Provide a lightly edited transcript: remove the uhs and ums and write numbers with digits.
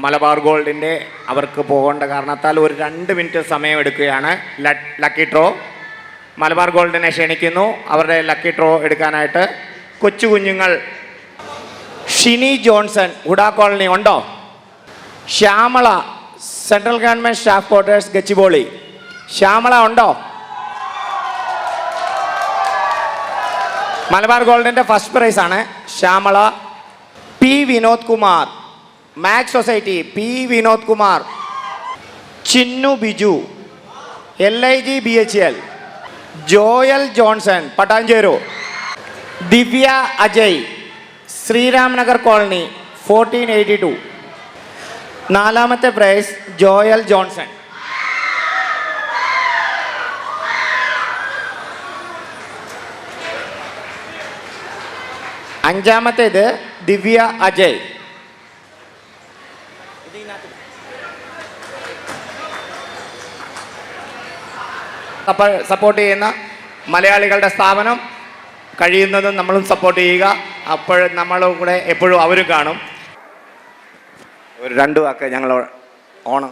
മലബാർ ഗോൾഡിൻ്റെ അവർക്ക് പോകേണ്ട കാരണത്താൽ ഒരു 2 മിനിറ്റ് സമയമെടുക്കുകയാണ്. ലക്കി ഡ്രോ മലബാർ ഗോൾഡിനെ ക്ഷണിക്കുന്നു അവരുടെ ലക്കി ഡ്രോ എടുക്കാനായിട്ട്. കൊച്ചു കുഞ്ഞുങ്ങൾ ഷിനി ജോൺസൺ ഹുഡ കോളനി ഉണ്ടോ? Shyamala central government staff quarters Gachibowli, Shyamala ഉണ്ടോ? മലബാർ ഗോൾഡിൻ്റെ ഫസ്റ്റ് പ്രൈസാണ് Shyamala. P Vinod Kumar max society, P Vinod Kumar. Chinnu Biju LIG BHL, Joel Johnson Patancheru. Divya Ajay Sriram Nagar colony 1482. 4ാമത്തെ പ്രൈസ് ജോയൽ ജോൺസൺ. അഞ്ചാമത്തേത് ദിവ്യ അജയ്. സപ്പോർട്ട് ചെയ്യുന്ന മലയാളികളുടെ സ്ഥാപനം കഴിയുന്നതും നമ്മളും സപ്പോർട്ട് ചെയ്യുക. അപ്പോൾ നമ്മളും കൂടെ എപ്പോഴും അവരും കാണും. ഒരു 2 വാക്ക് ഞങ്ങൾ ഓണം